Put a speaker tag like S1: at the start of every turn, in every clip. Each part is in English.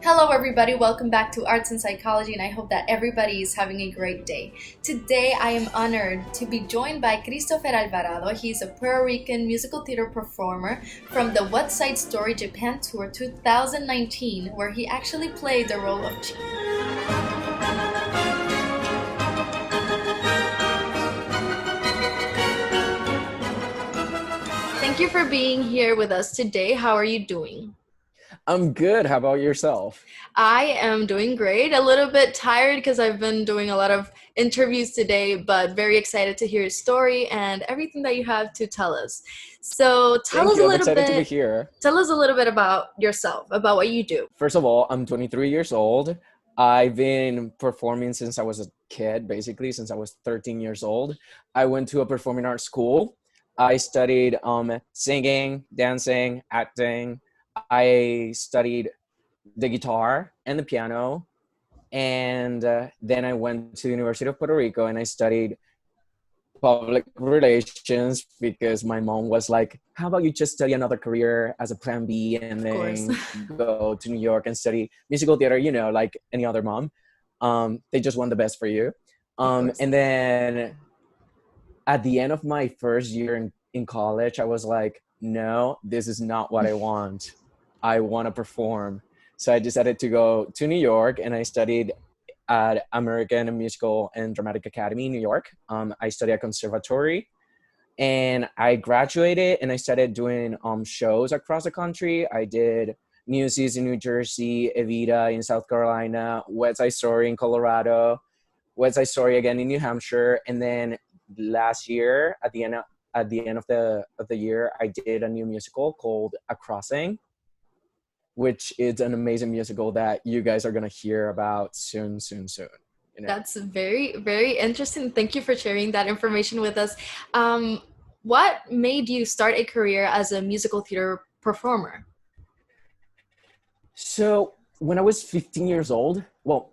S1: Hello, everybody. Welcome back to Arts and Psychology, and I hope that everybody is having a great day. Today, I am honored to be joined by Christopher Alvarado. He's a Puerto Rican musical theater performer from the West Side Story Japan Tour 2019, where he actually played the role of Chi. Thank you for being here with us today. How are you doing?
S2: I'm good. How about yourself?
S1: I am doing great. A little bit tired because I've been doing a lot of interviews today, but very excited to hear your story and everything that you have to tell us. So
S2: Thank you. I'm excited to be here.
S1: tell us a little bit about yourself, about what you do.
S2: First of all, I'm 23 years old. I've been performing since I was a kid, basically, since I was 13 years old. I went to a performing arts school. I studied singing, dancing, acting. I studied the guitar and the piano. And then I went to the University of Puerto Rico and I studied public relations because my mom was like, how about you just study another career as a plan B and
S1: Of course.
S2: then go to New York and study musical theater, like any other mom. They just want the best for you.
S1: Of course.
S2: And then at the end of my first year in college, I was like, no, this is not what I want. I want to perform. So I decided to go to New York and I studied at American Musical and Dramatic Academy in New York. I studied at conservatory and I graduated and I started doing shows across the country. I did Newsies in New Jersey, Evita in South Carolina, West Side Story in Colorado, West Side Story again in New Hampshire, and then last year at the end of the year, I did a new musical called A Crossing, which is an amazing musical that you guys are gonna hear about soon, soon, soon.
S1: That's very, very interesting. Thank you for sharing that information with us. Um, what made you start a career as a musical theater performer?
S2: So when I was 15 years old, well,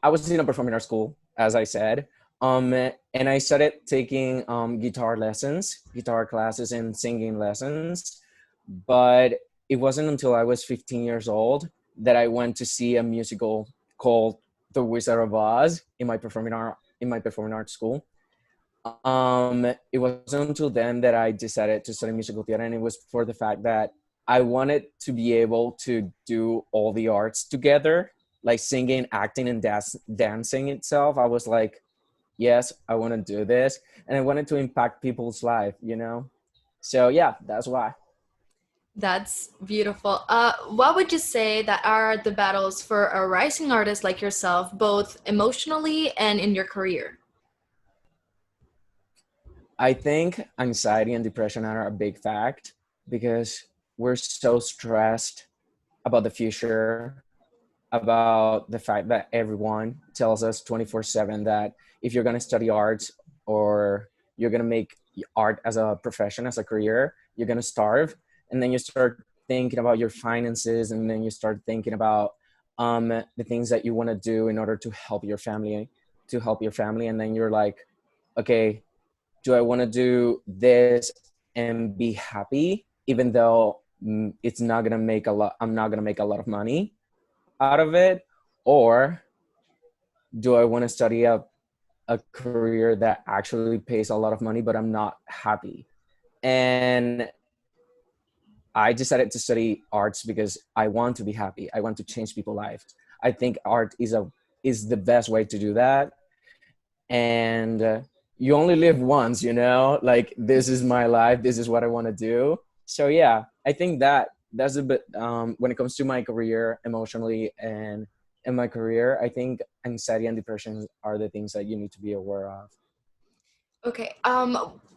S2: I was in a performing arts school, as I said, and I started taking guitar lessons, guitar classes, and singing lessons. But it wasn't until I was 15 years old that I went to see a musical called The Wizard of Oz in my performing arts school. It wasn't until then that I decided to study musical theater, and it was for the fact that I wanted to be able to do all the arts together, like singing, acting, and dancing itself. I was like, yes, I want to do this, and I wanted to impact people's life. So yeah, that's why.
S1: That's beautiful. What would you say that are the battles for a rising artist like yourself, both emotionally and in your career?
S2: I think anxiety and depression are a big fact because we're so stressed about the future, about the fact that everyone tells us 24/7 that if you're going to study arts or you're going to make art as a profession, as a career, you're going to starve. And then you start thinking about your finances, and then you start thinking about the things that you want to do in order to help your family. And then you're like, okay, do I want to do this and be happy, even though it's not going to make a lot, I'm not going to make a lot of money out of it? Or do I want to study a career that actually pays a lot of money, but I'm not happy? And I decided to study arts because I want to be happy. I want to change people's lives. I think art is the best way to do that. And you only live once. Like, this is my life. This is what I want to do. So yeah, I think that's a bit when it comes to my career emotionally and in my career. I think anxiety and depression are the things that you need to be aware of.
S1: Okay.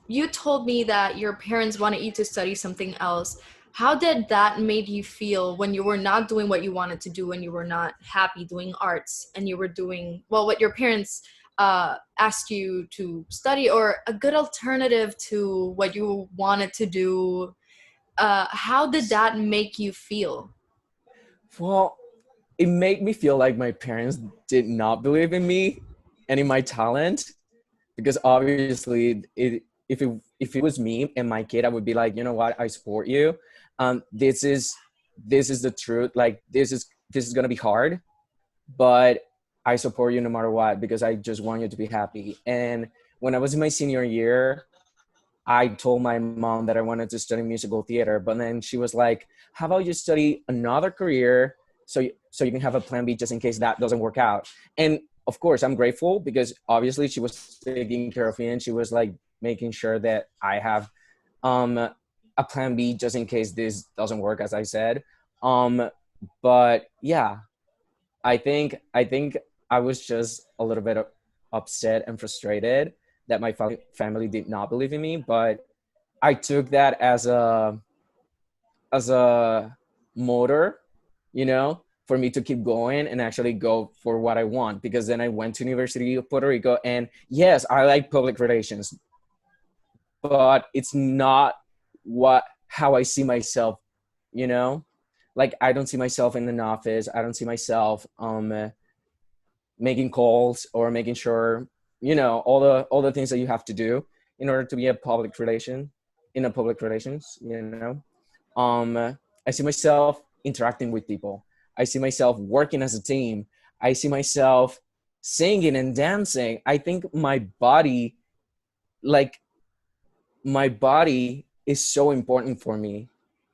S1: You told me that your parents wanted you to study something else. How did that made you feel when you were not doing what you wanted to do, when you were not happy doing arts and you were doing, well, what your parents asked you to study, or a good alternative to what you wanted to do? How did that make you feel?
S2: Well, it made me feel like my parents did not believe in me and in my talent, because obviously if it was me and my kid, I would be like, you know what, I support you. This is the truth. Like, this is this is going to be hard, but I support you no matter what because I just want you to be happy. And when I was in my senior year, I told my mom that I wanted to study musical theater, but then she was like, "How about you study another career so you can have a plan B just in case that doesn't work out?" And of course, I'm grateful because obviously she was taking care of me and she was like making sure that I have um a plan B just in case this doesn't work, as I said. Um, but yeah, I think I was just a little bit upset and frustrated that my family did not believe in me, but I took that as a motor, for me to keep going and actually go for what I want. Because then I went to University of Puerto Rico, and yes, I like public relations, but it's not what how I see myself. You know, like I don't see myself in an office. I don't see myself making calls or making sure all the things that you have to do in order to be a public relation in a public relations. I see myself interacting with people. I see myself working as a team. I see myself singing and dancing. I think like my body is so important for me,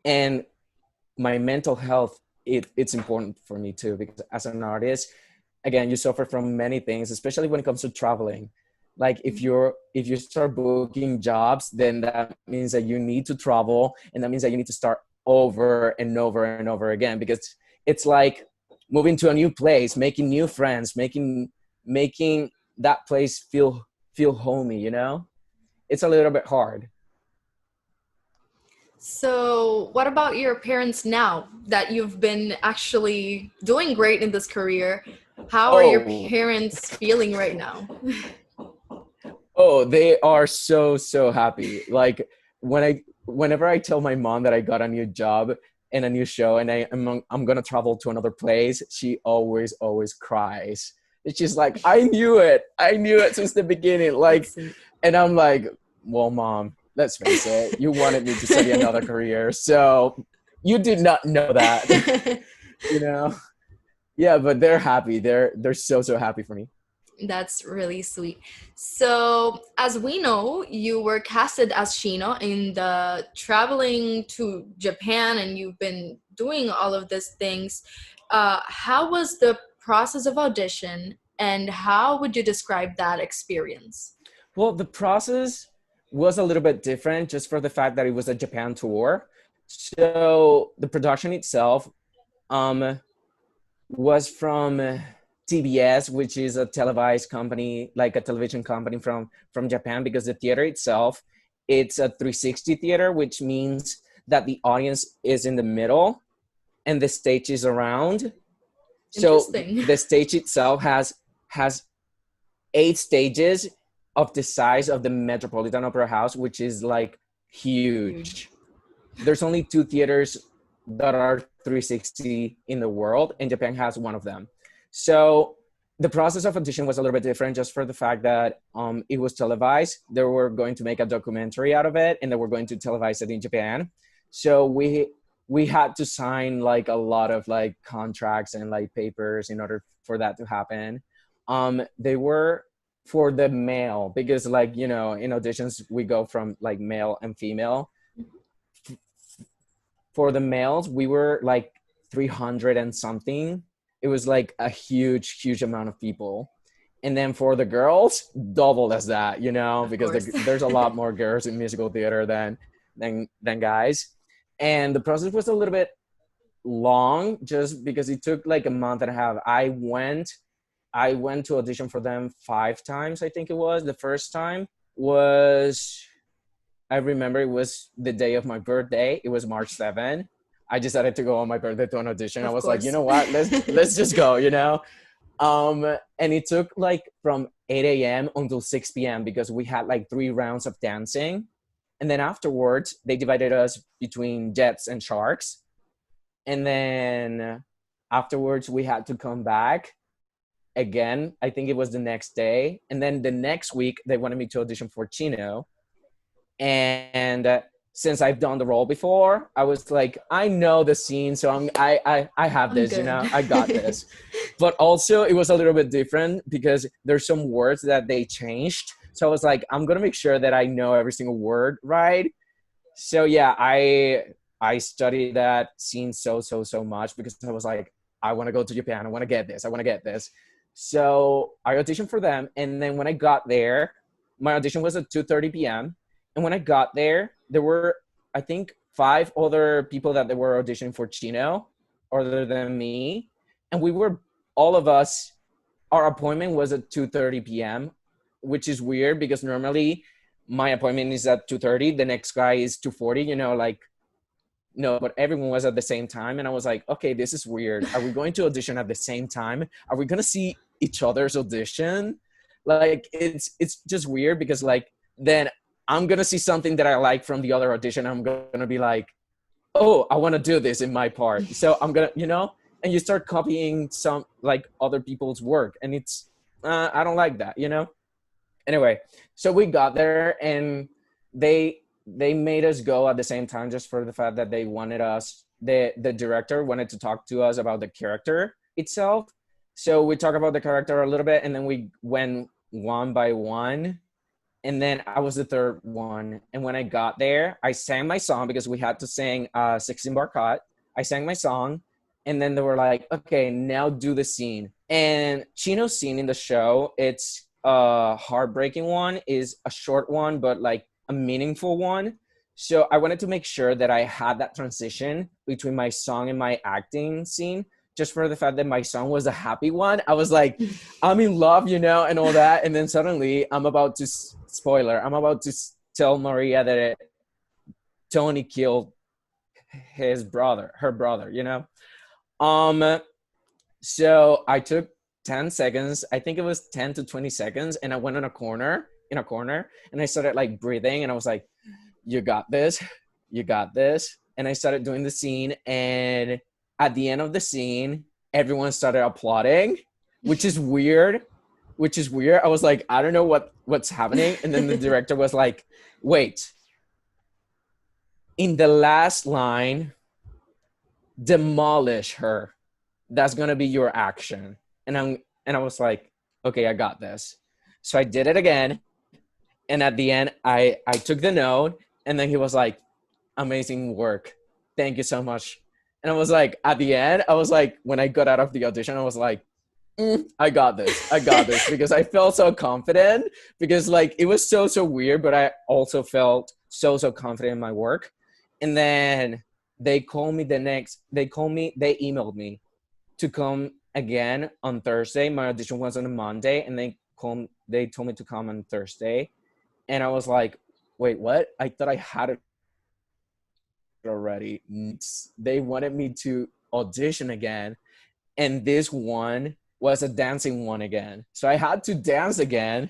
S2: and my mental health, it's important for me too, because as an artist, again, you suffer from many things, especially when it comes to traveling. Like if you start booking jobs, then that means that you need to travel, and that means that you need to start over and over and over again, because it's like moving to a new place, making new friends, making that place feel homey. It's a little bit hard.
S1: So, what about your parents now that you've been actually doing great in this career? How are your
S2: Oh,
S1: parents feeling right now?
S2: oh, they are so happy. Like whenever I tell my mom that I got a new job and a new show, and I'm gonna travel to another place, she always cries. And she's like, I knew it since the beginning. Like,
S1: That's it.
S2: and I'm like, well, mom, let's face it, you wanted me to study another career, so you did not know that. you know? Yeah, but they're happy. They're so happy for me.
S1: That's really sweet. So, as we know, you were casted as Shino in the traveling to Japan, and you've been doing all of these things. How was the process of audition, and how would you describe that experience?
S2: Well, the process was a little bit different just for the fact that it was a Japan tour. So the production itself um, was from TBS, which is a televised company, like a television company from Japan, because the theater itself, it's a 360 theater, which means that the audience is in the middle and the stage is around. So
S1: Interesting.
S2: the stage itself has 8 stages of the size of the Metropolitan Opera House, which is like
S1: Huge.
S2: huge. There's only 2 theaters that are 360 in the world, and Japan has one of them. So the process of audition was a little bit different, just for the fact that it was televised. They were going to make a documentary out of it, and they were going to televise it in Japan. So we had to sign like a lot of like contracts and like papers in order for that to happen. They were for the male, because like in auditions we go from like male and female. For the males, we were like 300 and something. It was like a huge amount of people. And then for the girls, double as that,
S1: Of
S2: because
S1: course.
S2: there's a lot more girls in musical theater than guys. And the process was a little bit long, just because it took like a month and a half. I went to audition for them 5 times, I think it was. The first time was, I remember it was the day of my birthday. It was March 7th. I decided to go on my birthday to an audition. I
S1: Of
S2: was like, you
S1: course.
S2: know what? Let's just go. And it took like from 8 a.m. until 6 p.m. because we had like 3 rounds of dancing. And then afterwards, they divided us between jets and sharks. And then afterwards, we had to come back again. I think it was the next day. And then the next week, they wanted me to audition for Chino. And since I've done the role before, I was like, I know the scene, so I have
S1: I'm
S2: this, you
S1: good.
S2: know, I got this. But also it was a little bit different because there's some words that they changed. So I was like, I'm gonna make sure that I know every single word right. So yeah, I studied that scene so much because I was like, I want to go to Japan. I want to get this. I want to get this. So I auditioned for them, and then when I got there, my audition was at 2:30 p.m. And when I got there, there were, I think, five other people that they were auditioning for Chino, other than me, and we were all of us. Our appointment was at 2:30 p.m., which is weird because normally my appointment is at 2:30. The next guy is 2:40. You know, like no, but everyone was at the same time, and I was like, okay, this is weird. Are we going to audition at the same time? Are we gonna see each other's audition? Like it's just weird because like then I'm gonna see something that I like from the other audition. I'm gonna be like, oh, I want to do this in my part. So I'm gonna, you know, and you start copying some like other people's work, and it's I don't like that, you know. Anyway, so we got there, and they made us go at the same time just for the fact that they wanted us. The director wanted to talk to us about the character itself. So we talked about the character a little bit, and then we went one by one, and then I was the third one. And when I got there, I sang my song because we had to sing 16 bar cut. I sang my song, and then they were like, okay, now do the scene. And Chino's scene in the show, it's a heartbreaking one, is a short one, but like a meaningful one. So I wanted to make sure that I had that transition between my song and my acting scene, just for the fact that my song was a happy one. I was like, I'm in love, you know, and all that. And then suddenly I'm about to, spoiler, I'm about to tell Maria that Tony killed her brother, you know? Um, so I took 10 seconds, I think it was 10 to 20 seconds, and I went in a corner, and I started like breathing, and I was like, you got this, you got this. And I started doing the scene, and at the end of the scene, everyone started applauding, which is weird, I was like, I don't know what's happening. And then the director was like, wait, in the last line, demolish her. That's gonna be your action. And I was like, okay, I got this. So I did it again, and at the end, I took the note, and then he was like, amazing work, thank you so much. And I was like, at the end, I was like, when I got out of the audition, I was like, I got this, because I felt so confident, because like it was so weird, but I also felt so confident in my work. And then they emailed me to come again on Thursday. My audition was on a Monday, and they told me to come on Thursday. And I was like, wait, what? I thought I had it already. They wanted me to audition again, and this one was a dancing one again. So I had to dance again.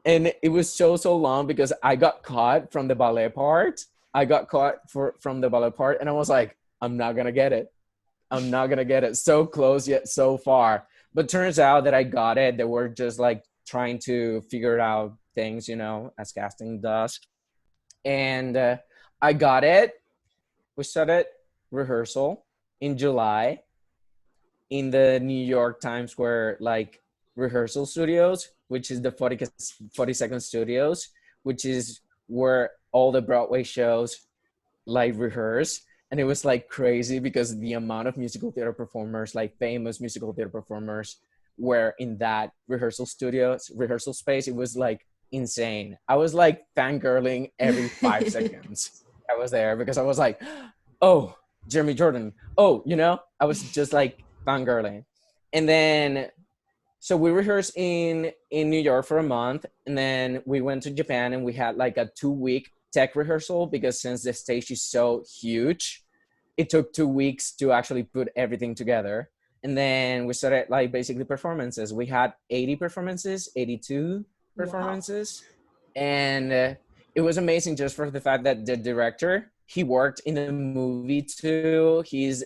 S2: And it was so long because I got caught from the ballet part. From the ballet part, and I was like, I'm not gonna get it. I'm not gonna get it. So close yet so far. But turns out that I got it. They were just like trying to figure out things, you know, as casting does. And I got it. We started rehearsal in July in the New York Times Square like rehearsal studios, which is the 42nd Studios, which is where all the Broadway shows like rehearse. And it was like crazy because the amount of musical theater performers, like famous musical theater performers, were in that rehearsal space. It was like insane. I was like fangirling every 5 seconds I was there, because I was like, oh, Jeremy Jordan, oh, you know, I was just like fangirling. And then so we rehearsed in New York for a month, and then we went to Japan, and we had like a 2 week tech rehearsal, because since the stage is so huge, it took 2 weeks to actually put everything together. And then we started like basically performances. We had 80 performances, 82
S1: Wow.
S2: performances. And it was amazing just for the fact that the director, he worked in the movie too. He's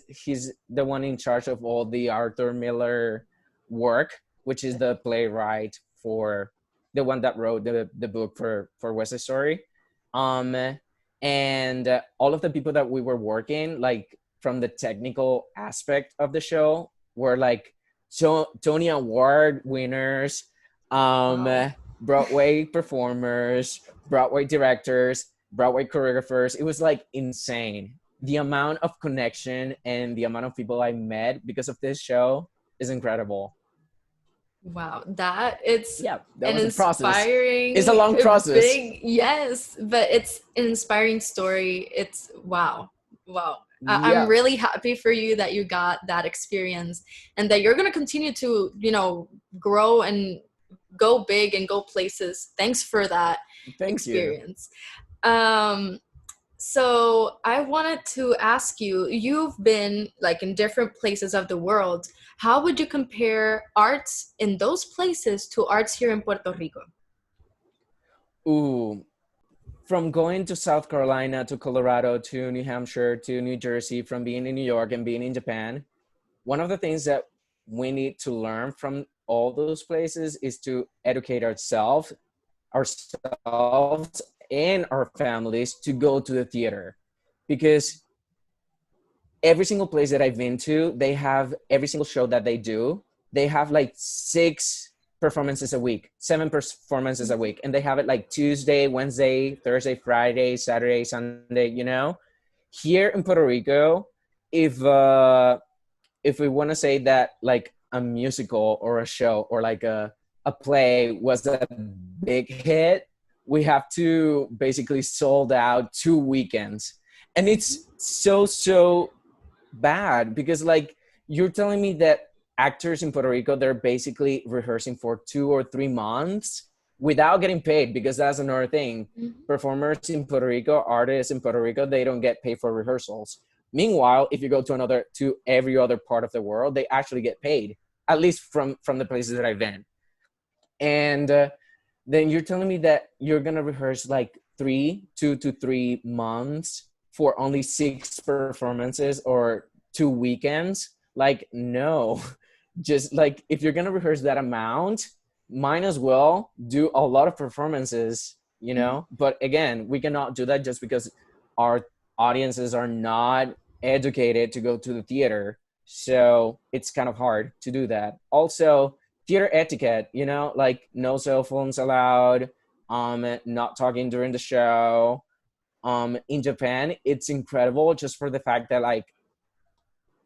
S2: the one in charge of all the Arthur Miller work, which is the playwright for the one that wrote the book for West Side Story. Um, and all of the people that we were working, like from the technical aspect of the show, were like Tony Award winners,
S1: Wow.
S2: Broadway performers, Broadway directors, Broadway choreographers. It was like insane. The amount of connection and the amount of people I met because of this show is incredible.
S1: Wow, that it's
S2: Yeah, that
S1: an
S2: was a process. It's a
S1: inspiring
S2: long process.
S1: big yes, but it's an inspiring story. It's wow. Wow. I'm
S2: Yeah,
S1: really happy for you that you got that experience and that you're going to continue to, grow and go big and go places. Thanks for that
S2: thank you.
S1: experience. Um so I wanted to ask you, you've been like in different places of the world. How would you compare arts in those places to arts here in Puerto Rico?
S2: Ooh, from going to South Carolina to Colorado to New Hampshire to New Jersey, from being in New York and being in Japan, one of the things that we need to learn from all those places is to educate ourselves and our families to go to the theater, because every single place that I've been to, they have every single show that they do. They have like 6 performances a week, 7 performances a week, and they have it like Tuesday, Wednesday, Thursday, Friday, Saturday, Sunday. Here in Puerto Rico, if if we want to say that like a musical or a show or like a play was a big hit, we have to basically sold out 2 weekends, and it's so bad because like you're telling me that actors in Puerto Rico, they're basically rehearsing for 2 or 3 months without getting paid, because that's another thing.
S1: Mhm.
S2: Performers in Puerto Rico, artists in Puerto Rico, they don't get paid for rehearsals. Meanwhile, if you go to every other part of the world, they actually get paid, at least from the places that I've been. And then you're telling me that you're gonna rehearse like 2 to 3 months for only 6 performances or 2 weekends? Like, no. Just like if you're gonna rehearse that amount, might as well do a lot of performances. But again, we cannot do that just because our audiences are not educated to go to the theater. So it's kind of hard to do that. Also, theater etiquette, like no cell phones allowed, not talking during the show. In Japan, it's incredible just for the fact that like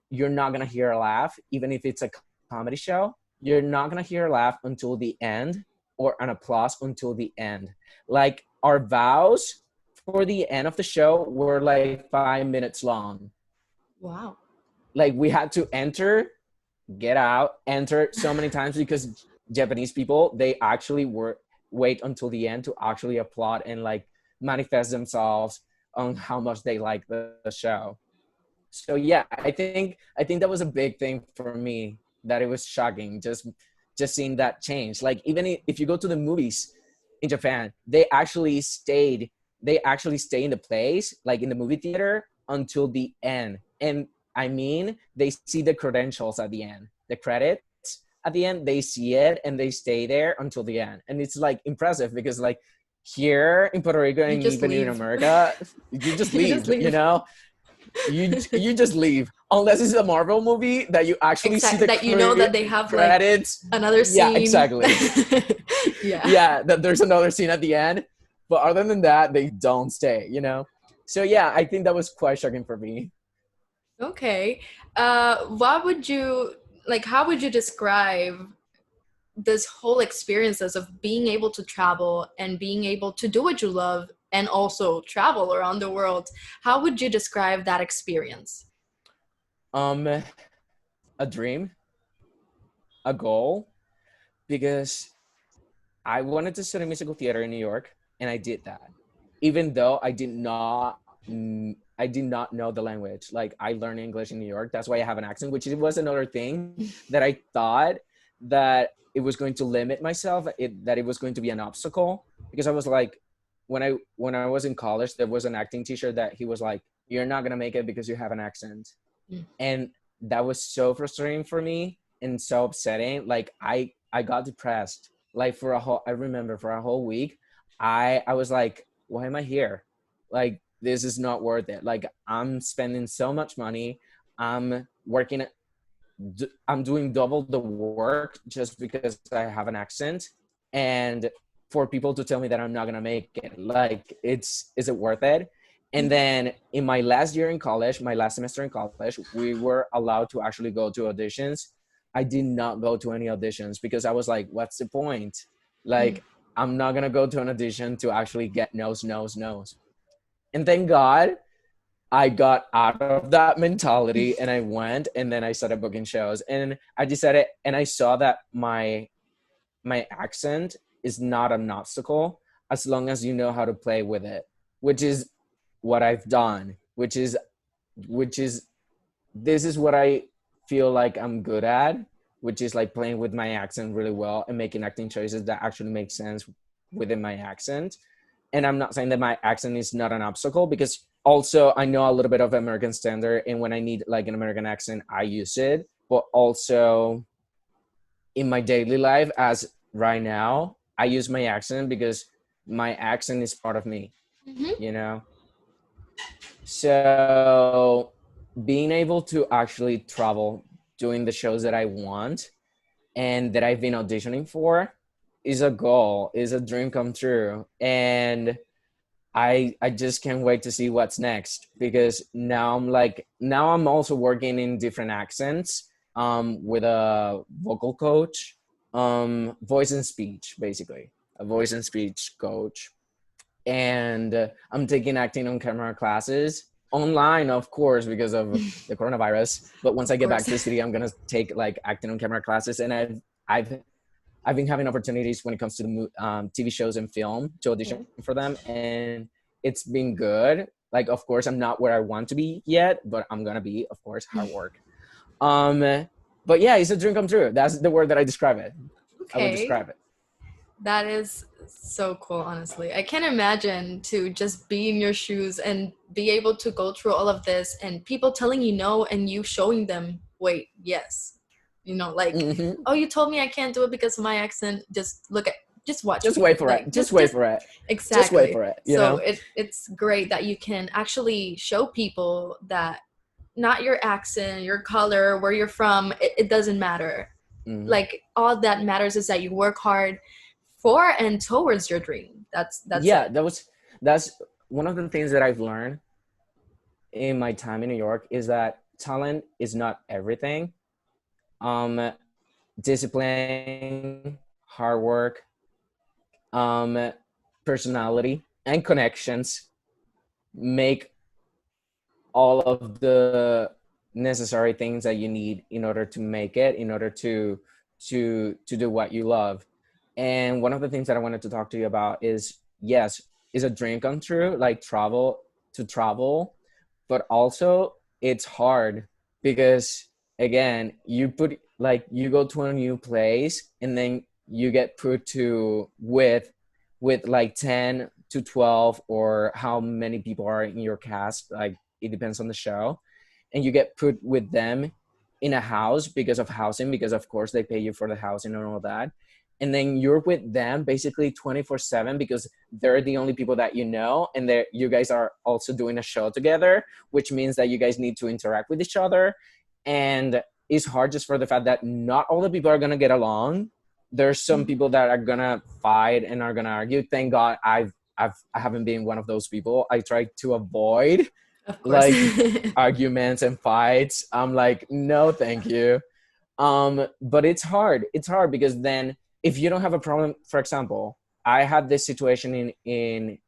S2: you're not gonna hear a laugh, even if it's a comedy show. You're not gonna hear a laugh until the end, or an applause until the end. Like our vows for the end of the show were like 5 minutes long.
S1: Wow.
S2: Like we had to enter, get out, enter so many times, because Japanese people, they actually wait until the end to actually applaud and like manifest themselves on how much they like the show. So yeah, I think that was a big thing for me, that it was shocking, just seeing that change. Like even if you go to the movies in Japan, they actually stay in the place, like in the movie theater, until the end. And I mean, they see the credentials at the end, the credits at the end, they see it and they stay there until the end. And it's like impressive, because like here in Puerto Rico
S1: You
S2: and
S1: just
S2: even in
S1: leave.
S2: America, you just
S1: You just
S2: leave,
S1: leave.
S2: you just leave, unless it's a Marvel movie that you actually see
S1: Exactly.
S2: the
S1: That you know that they have like
S2: credits.
S1: another
S2: Yeah,
S1: scene.
S2: exactly.
S1: Yeah.
S2: Yeah, that there's another scene at the end, but other than that, they don't stay. So yeah, I think that was quite shocking for me.
S1: Okay. What would you like? How would you describe this whole experiences of being able to travel and being able to do what you love and also travel around the world? How would you describe that experience?
S2: um a dream, a goal, because I wanted to study musical theater in New York, and I did that. Even though I did not know the language. Like I learned English in New York. That's why I have an accent, which it was another thing that I thought that it was going to limit myself, that it was going to be an obstacle, because I was like, when I was in college, there was an acting teacher that he was like, "You're not gonna make it because you have an accent," and that was so frustrating for me and so upsetting. Like I got depressed, like for a whole I remember for a whole week. I was like, why am I here? Like this is not worth it. Like, I'm spending so much money. I'm working, I'm doing double the work just because I have an accent. And for people to tell me that I'm not going to make it, like, is it worth it? And
S1: Mhm.
S2: then in my last year in college, my last semester in college, we were allowed to actually go to auditions. I did not go to any auditions because I was like, what's the point?
S1: Mm.
S2: Like, I'm not going to go to an audition to actually get no's, no's, no's. And thank God I got out of that mentality and I went, and then I started booking shows, and I decided, and I saw that my accent is not an obstacle as long as you know how to play with it, which is what I've done, which is this is what I feel like I'm good at, which is like playing with my accent really well and making acting choices that actually make sense within my accent. And I'm not saying that my accent is not an obstacle, because also I know a little bit of American standard, and when I need like an American accent, I use it. But also in my daily life, as right now, I use my accent because my accent is part of me,
S1: Mhm.
S2: you know? So being able to actually travel doing the shows that I want and that I've been auditioning for is a goal, is a dream come true. And I just can't wait to see what's next, because now I'm also working in different accents with a vocal coach, voice and speech, basically a voice and speech coach. And I'm taking acting on camera classes online, of course, because of the coronavirus. But once I
S1: Of
S2: get back
S1: course.
S2: to the city, I'm gonna take like acting on camera classes. And I've I've been having opportunities when it comes to the TV shows and film to audition
S1: Yeah.
S2: for them, and it's been good. Like, of course, I'm not where I want to be yet, but I'm gonna be, of course, hard work. Um, but yeah, it's a dream come true. That's the word that I describe it. I would
S1: Okay.
S2: describe it.
S1: That is so cool, honestly. I can't imagine to just be in your shoes and be able to go through all of this and people telling you no and you showing them, wait, yes. Like,
S2: Hmm.
S1: oh, you told me I can't do it because of my accent. Just watch
S2: Just
S1: me.
S2: wait for it.
S1: Like,
S2: Just wait
S1: just
S2: for it. Just wait
S1: exactly.
S2: for it. You
S1: So
S2: know.
S1: it's great that you can actually show people that not your accent, your color, where you're from, it doesn't matter.
S2: Mm-hmm.
S1: Like all that matters is that you work hard for and towards your dream. That's
S2: Yeah,
S1: it.
S2: that's one of the things that I've learned in my time in New York, is that talent is not everything. Um, Discipline, hard work, um, personality, and connections make all of the necessary things that you need in order to make it, in order to do what you love. And one of the things that I wanted to talk to you about is, yes, is a dream come true, like travel, but also it's hard because, again, you go to a new place, and then you get put to with like 10 to 12, or how many people are in your cast, like it depends on the show, and you get put with them in a house because of housing, because of course they pay you for the housing and all that. And then you're with them basically 24/7, because they're the only people that you know, and you guys are also doing a show together, which means that you guys need to interact with each other. And it's hard just for the fact that not all the people are going to get along. There's some people that are going to fight and are going to argue. Thank God I haven't been one of those people. I try to avoid
S1: Of course.
S2: like arguments and fights. I'm like, no, thank you. But it's hard because then, if you don't have a problem, for example, I had this situation in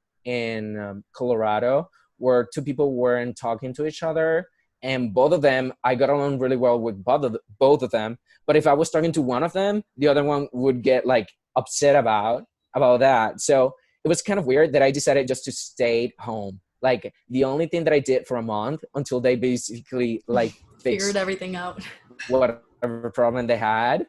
S2: Colorado, where two people weren't talking to each other, and both of them, I got along really well with both of them. But if I was talking to one of them, the other one would get like upset about that. So it was kind of weird that I decided just to stay home. Like, the only thing that I did for a month, until they basically like
S1: Figured
S2: fixed
S1: everything out.
S2: whatever problem they had,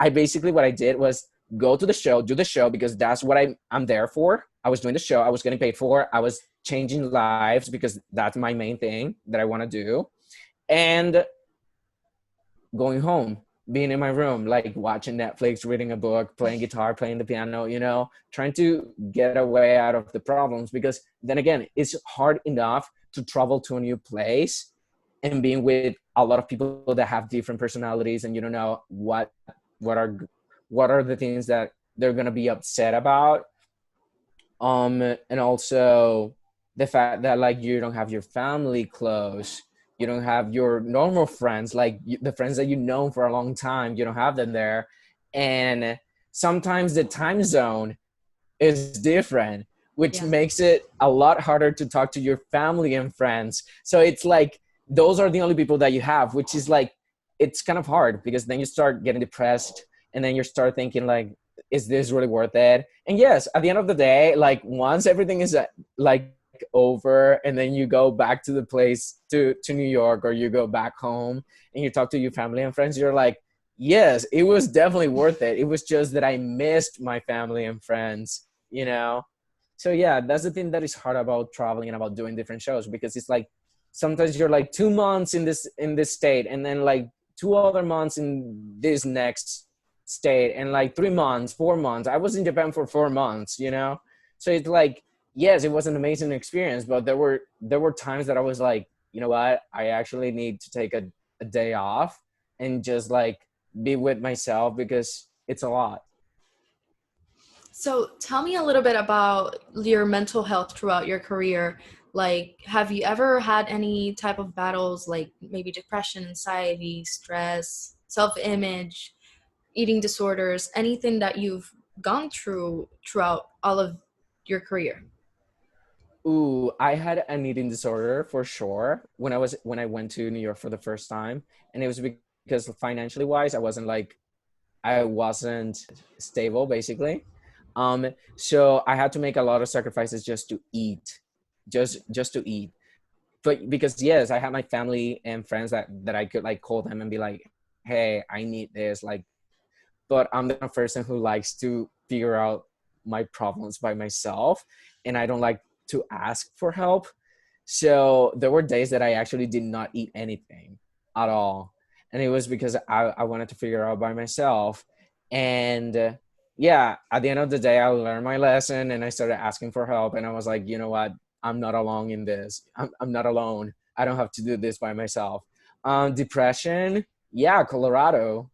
S2: I basically, what I did was go to the show, do the show, because that's what I'm there for. I was doing the show, I was getting paid for, I was changing lives, because that's my main thing that I want to do, and going home. being in my room, like watching Netflix, reading a book, playing guitar, playing the piano, trying to get away out of the problems. Because then again, it's hard enough to travel to a new place and being with a lot of people that have different personalities, and you don't know what are what are the things that they're going to be upset about. And also the fact that like you don't have your family close, you don't have your normal friends, like the friends that you know for a long time, you don't have them there. And sometimes the time zone is different, which
S1: Yeah.
S2: makes it a lot harder to talk to your family and friends. So it's like those are the only people that you have, which is like it's kind of hard, because then you start getting depressed, and then you start thinking like, is this really worth it? And yes, at the end of the day, like once everything is like over, and then you go back to the place, to New York, or you go back home and you talk to your family and friends, you're like, yes, it was definitely worth it. It was just that I missed my family and friends. So yeah, that's the thing that is hard about traveling and about doing different shows, because it's like sometimes you're like 2 months in this state, and then like 2 other months in this next state, and like 3 months, 4 months. I was in Japan for 4 months. So it's like, yes, it was an amazing experience, but there were times that I was like, you know what, I actually need to take a day off and just like be with myself, because it's a lot.
S1: So tell me a little bit about your mental health throughout your career. Like, have you ever had any type of battles, like maybe depression, anxiety, stress, self-image, eating disorders, anything that you've gone through throughout all of your career?
S2: Ooh, I had an eating disorder for sure when I went to New York for the first time, and it was because financially wise, I wasn't stable basically. So I had to make a lot of sacrifices just to eat, just to eat. But because yes, I had my family and friends that I could like call them and be like, hey, I need this, like, but I'm the kind of person who likes to figure out my problems by myself, and I don't like to ask for help. So there were days that I actually did not eat anything at all. And it was because I wanted to figure out by myself. And yeah, at the end of the day, I learned my lesson and I started asking for help. And I was like, you know what? I'm not alone in this. I'm not alone. I don't have to do this by myself. Depression, yeah, Colorado.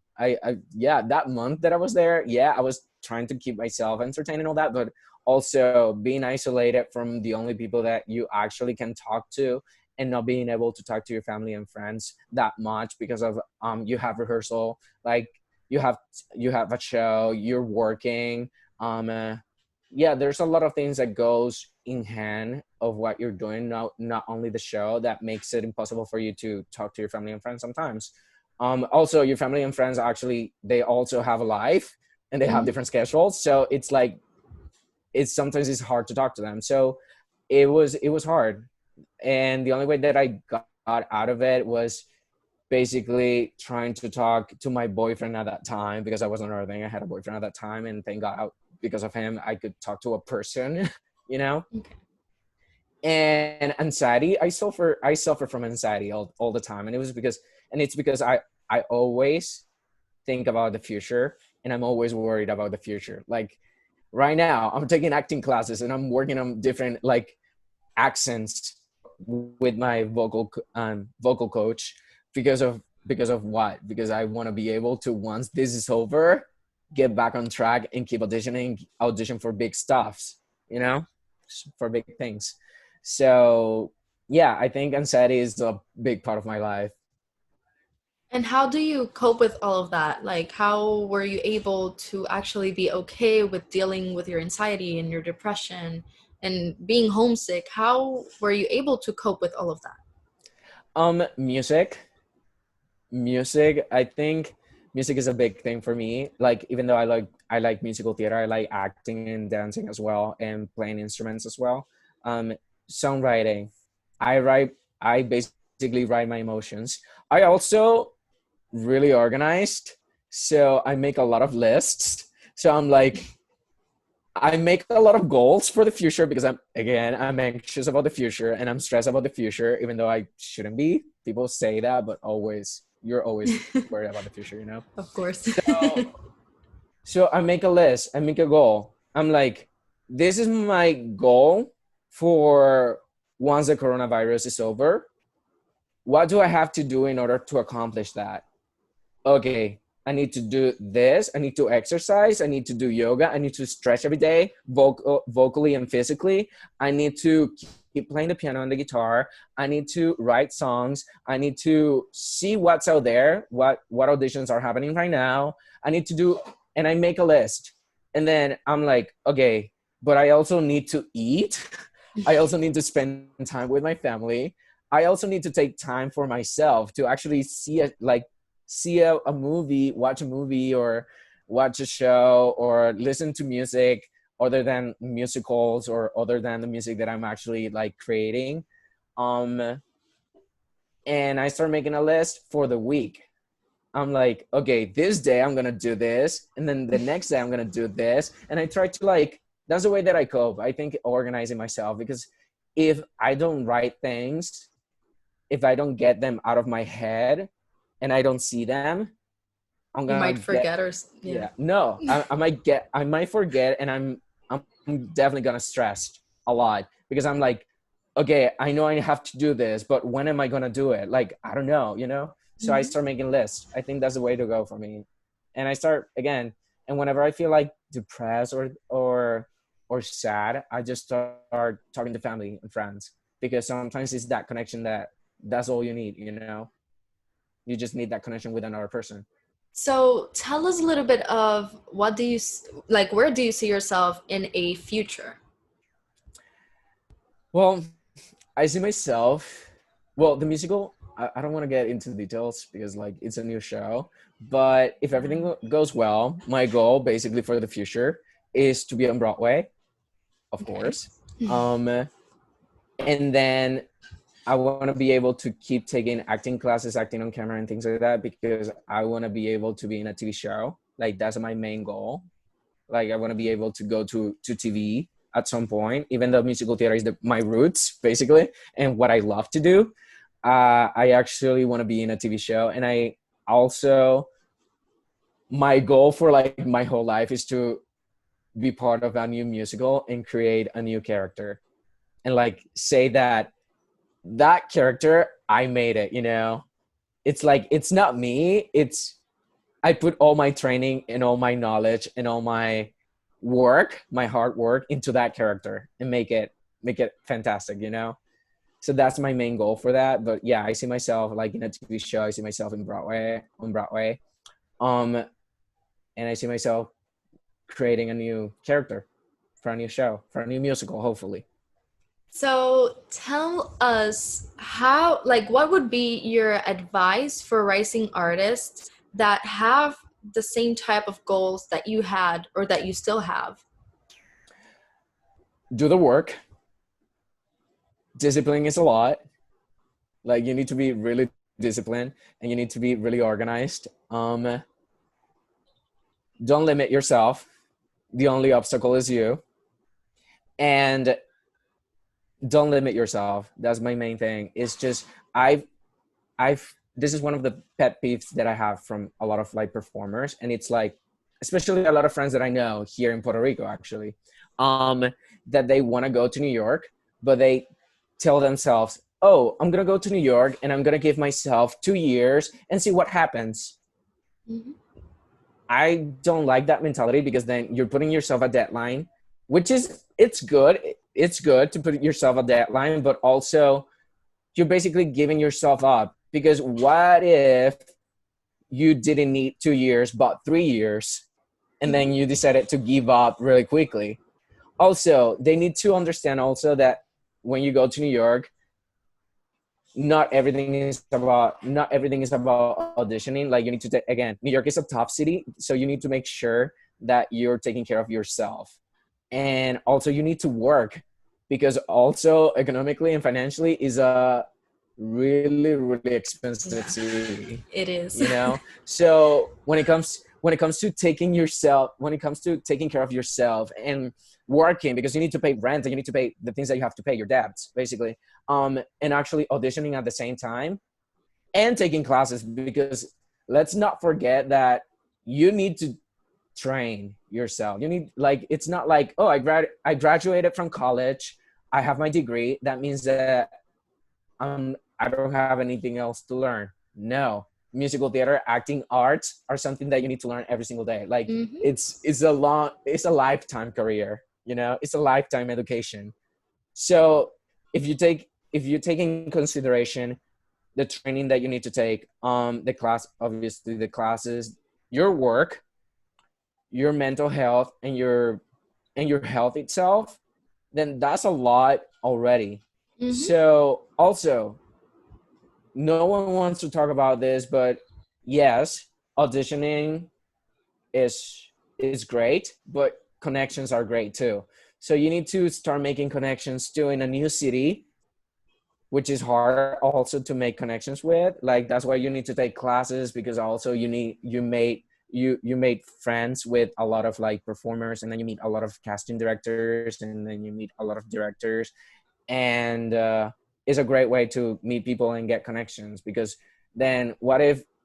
S2: Yeah, that month that I was there, yeah, I was trying to keep myself entertained and all that, but also being isolated from the only people that you actually can talk to, and not being able to talk to your family and friends that much because of you have rehearsal, like you have you have a show, you're working. Yeah, there's a lot of things that goes in hand of what you're doing, not only the show, that makes it impossible for you to talk to your family and friends sometimes. Also your family and friends, actually they also have a life and they have
S1: Mhm.
S2: different schedules, so it's like it's hard to talk to them. So it was hard, and the only way that I got out of it was basically trying to talk to my boyfriend at that time, because I wasn't earning. I had a boyfriend at that time, and thank God, because of him, I could talk to a person, you know.
S1: Okay.
S2: And anxiety, I suffer from anxiety all the time, and it's because I always think about the future, and I'm always worried about the future. Like right now I'm taking acting classes and I'm working on different like accents with my vocal coach, because of what? Because I want to be able to, once this is over, get back on track and keep audition for big stuffs, you know, for big things. So yeah, I think anxiety is a big part of my life.
S1: And how do you cope with all of that? Like, how were you able to actually be okay with dealing with your anxiety and your depression and being homesick? How were you able to cope with all of that?
S2: Music, I think music is a big thing for me. Like, even though I like musical theater, I like acting and dancing as well, and playing instruments as well. um Songwriting, I basically write my emotions. I also really organized, so I make a lot of lists. So I make a lot of goals for the future, because I'm anxious about the future and I'm stressed about the future, even though I shouldn't be. People say that, but always, you're always worried about the future, you know?
S1: Of course.
S2: So so I make a list, I make a goal. I'm like, this is my goal for once the coronavirus is over. What do I have to do in order to accomplish that? Okay, I need to do this. I need to exercise. I need to do yoga. I need to stretch every day, vocally and physically. I need to keep playing the piano and the guitar. I need to write songs. I need to see what's out there, what auditions are happening right now. I need to do, and I make a list. And then I'm like, okay, but I also need to eat. I also need to spend time with my family. I also need to take time for myself to actually see it, like see a movie, watch a movie, or watch a show, or listen to music other than musicals or other than the music that I'm actually like creating. Um, and I start making a list for the week. I'm like, okay, this day I'm gonna do this, and then the next day I'm gonna do this, and I try to like. That's the way that I cope. I think organizing myself, because if I don't write things, if I don't get them out of my head, and I don't see them, I'm
S1: You
S2: gonna
S1: might
S2: get,
S1: forget or yeah.
S2: yeah, no, I might forget, and I'm definitely gonna stress a lot, because I'm like, okay, I know I have to do this, but when am I gonna do it? Like, I don't know, you know. So I
S1: Mhm.
S2: start making lists. I think that's the way to go for me, and I start again. And whenever I feel like depressed or sad, I just start talking to family and friends, because sometimes it's that connection that's all you need, you know. You just need that connection with another person.
S1: So tell us a little bit of what do you like, where do you see yourself in a future?
S2: Well, I see myself. Well, the musical. I don't want to get into details because like it's a new show. But if everything goes well, my goal basically for the future is to be on Broadway, of
S1: Okay.
S2: course. Um, and then I want to be able to keep taking acting classes, acting on camera, and things like that, because I want to be able to be in a TV show. Like that's my main goal. Like I want to be able to go to TV at some point, even though musical theater is my roots basically and what I love to do. I actually want to be in a TV show, and I also, my goal for like my whole life is to be part of a new musical and create a new character, and like say that that character I made it. You know, it's like it's not me. It's I put all my training and all my knowledge and all my work, my hard work into that character and make it fantastic, you know? So that's my main goal for that. But yeah, I see myself like in a TV show, I see myself in Broadway, on Broadway. Um and I see myself creating a new character for a new show, for a new musical, hopefully.
S1: So tell us how, like, what would be your advice for rising artists that have the same type of goals that you had or that you still have?
S2: Do the work. Discipline is a lot. Like you need to be really disciplined and you need to be really organized. Don't limit yourself. The only obstacle is you. And don't limit yourself. That's my main thing. It's just I've this is one of the pet peeves that I have from a lot of like performers, and it's like, especially a lot of friends that I know here in Puerto Rico actually, um, that they want to go to New York, but they tell themselves, "Oh, I'm gonna go to New York and I'm gonna give myself 2 years and see what happens."
S1: Mhm.
S2: I don't like that mentality, because then you're putting yourself a deadline, which is it's good. It's good to put yourself a deadline, but also you're basically giving yourself up, because what if you didn't need 2 years but 3 years, and then
S1: Mhm.
S2: you decided to give up really quickly? Also, they need to understand also that when you go to New York, not everything is about auditioning. Like you need to again, New York is a top city, so you need to make sure that you're taking care of yourself, and also you need to work, because also economically and financially is a really expensive
S1: Yeah,
S2: city,
S1: it is.
S2: you know. So when it comes to taking care of yourself and working, because you need to pay rent and you need to pay the things that you have to pay, your debts basically, and actually auditioning at the same time, and taking classes, because let's not forget that you need to train yourself. You need, like, it's not like, oh, I graduated from college, I have my degree, that means that I don't have anything else to learn. No, musical theater, acting, arts are something that you need to learn every single day. Like,
S1: Mm-hmm.
S2: it's a lifetime career, you know, it's a lifetime education. So if you take in consideration the training that you need to take, the class, obviously the classes, your work, your mental health, and your health itself, then that's a lot already.
S1: Mm-hmm.
S2: So also, no one wants to talk about this, but yes, auditioning is great, but connections are great too. So you need to start making connections too in a new city, which is hard also to make connections with. Like, that's why you need to take classes, because also you made friends with a lot of like performers, and then you meet a lot of casting directors, and then you meet a lot of directors, and is a great way to meet people and get connections. Because then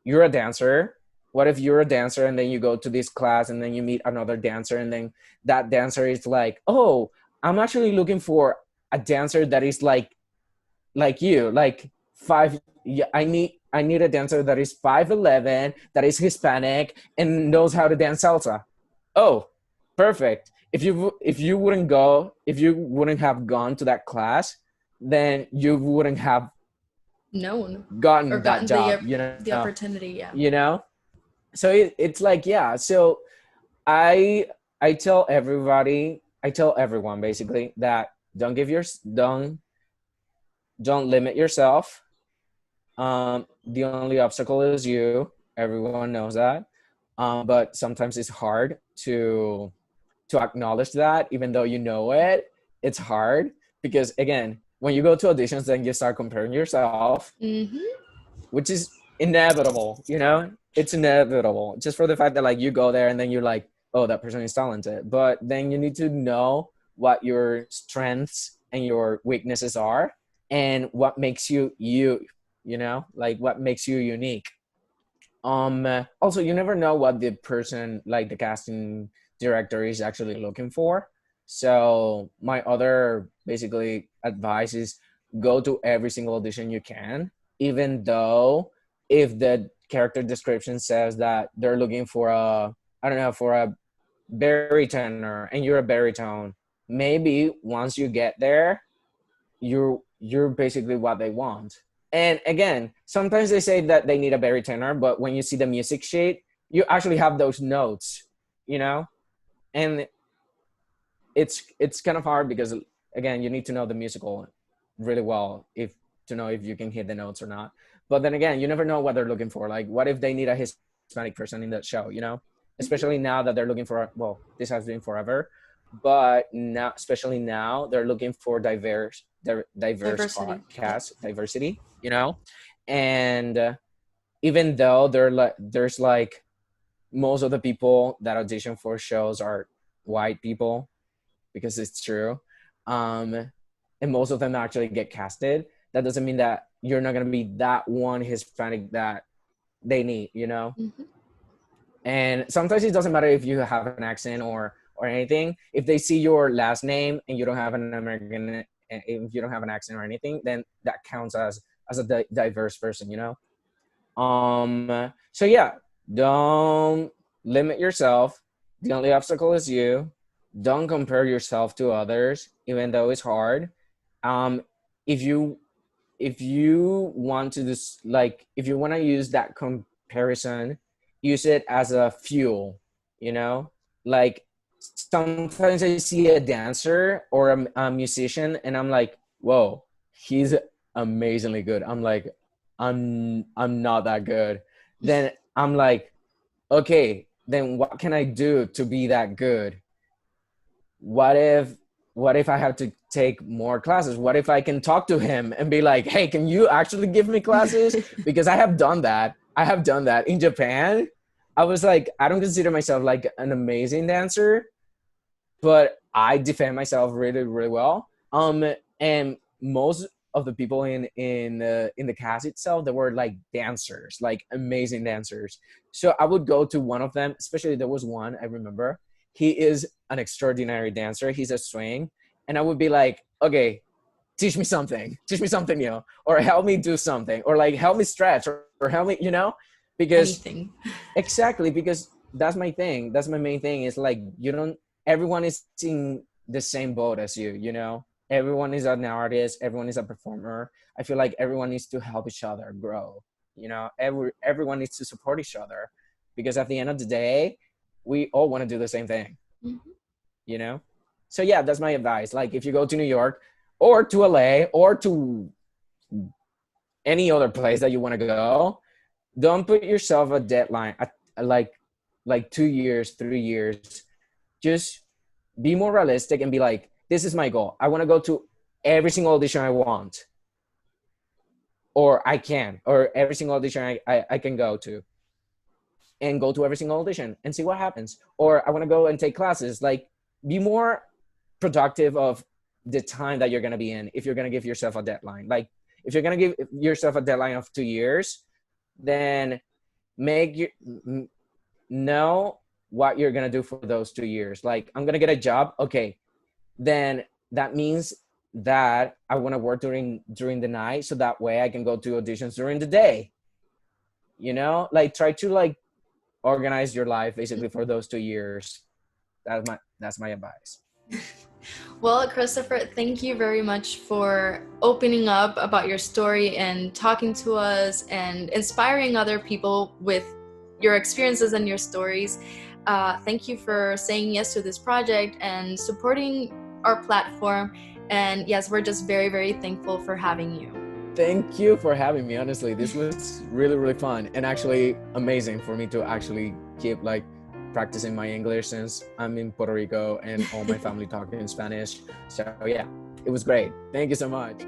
S2: you're a dancer what if you're a dancer and then you go to this class and then you meet another dancer, and then that dancer is like, oh, I'm actually looking for a dancer that is like you, like five. Yeah, I need a dancer that is 5'11", that is Hispanic and knows how to dance salsa. Oh, perfect. If you wouldn't have gone to that class, then you wouldn't have
S1: Known or
S2: gotten that
S1: gotten
S2: job,
S1: the opportunity. Yeah.
S2: you know. So it's like, yeah. So I I tell everybody, I tell everyone basically that don't limit yourself. The only obstacle is you. Everyone knows that. But sometimes it's hard to acknowledge that, even though you know it. It's hard because, again, when you go to auditions, then you start comparing yourself,
S1: Mm-hmm.
S2: which is inevitable. You know, it's inevitable just for the fact that like you go there and then you're like, oh, that person is talented. But then you need to know what your strengths and your weaknesses are, and what makes you you. You know, like what makes you unique. Also, you never know what the person, like the casting director, is actually looking for. So my other basically advice is go to every single audition you can, even though if the character description says that they're looking for a, I don't know, for a baritone and you're a baritone. Maybe once you get there, you're basically what they want. And again, sometimes they say that they need a baritone, but when you see the music sheet, you actually have those notes, you know. And it's kind of hard because, again, you need to know the musical really well if to know if you can hit the notes or not. But then again, you never know what they're looking for. Like, what if they need a Hispanic person in that show, you know? Especially
S1: Mm-hmm.
S2: now that they're looking for, well, this has been forever, but now, especially now, they're looking for diverse
S1: Diversity. Yeah.
S2: cast diversity, you know. And even though there's like most of the people that audition for shows are white people, because it's true, um, and most of them actually get casted. That doesn't mean that you're not gonna be that one Hispanic that they need, you know.
S1: Mm-hmm.
S2: And sometimes it doesn't matter if you have an accent or anything. If they see your last name and you don't have an American, if you don't have an accent or anything, then that counts as a diverse person, you know. So yeah, don't limit yourself. The only obstacle is you. Don't compare yourself to others, even though it's hard. Um, if you if you want to just like if you want to use that comparison, use it as a fuel, you know. Like, sometimes I see a dancer or a musician and I'm like, whoa, he's amazingly good. I'm like, I'm not that good. Then I'm like, okay, then what can I do to be that good? what if what if I have to take more classes? What if I can talk to him and be like, hey, can you actually give me classes? Because I have done that in Japan. I was like, I don't consider myself like an amazing dancer, but I defend myself really, really well. And of the people in the cast itself, they were like dancers, like amazing dancers. So I would go to one of them, especially there was one I remember. He is an extraordinary dancer. He's a swing, and I would be like, okay, teach me something new, or help me do something, or like help me stretch, or help me, because
S1: Anything.
S2: exactly, because that's my thing. That's my main thing. Is like you don't. Everyone is in the same boat as you. Everyone is an artist. Everyone is a performer. I feel like everyone needs to help each other grow. Everyone needs to support each other, because at the end of the day, we all want to do the same thing.
S1: Mhm.
S2: You know. So yeah, that's my advice. Like if you go to New York, or to LA, or to any other place that you want to go, don't put yourself a deadline at, like 2 years, 3 years. Just be more realistic and be like, this is my goal. I want to go to every single audition I want, or I can, or every single audition I can go to, and go to every single audition and see what happens. Or I want to go and take classes. Like, be more productive of the time that you're going to be in if you're going to give yourself a deadline. Like, if you're going to give yourself a deadline of 2 years, then make you know what you're going to do for those 2 years. Like, I'm going to get a job. Okay, then that means that I want to work during the night, so that way I can go to auditions during the day. Like, try to like organize your life basically for those 2 years. That's my advice.
S1: Well, Christopher, thank you very much for opening up about your story and talking to us and inspiring other people with your experiences and your stories. Thank you for saying yes to this project and supporting our platform. And yes, we're just very, very thankful for having you.
S2: Thank you for having me. Honestly, this was really, really fun, and actually amazing for me to actually keep like practicing my English, since I'm in Puerto Rico and all my family talking in Spanish. So yeah, it was great. Thank you so much.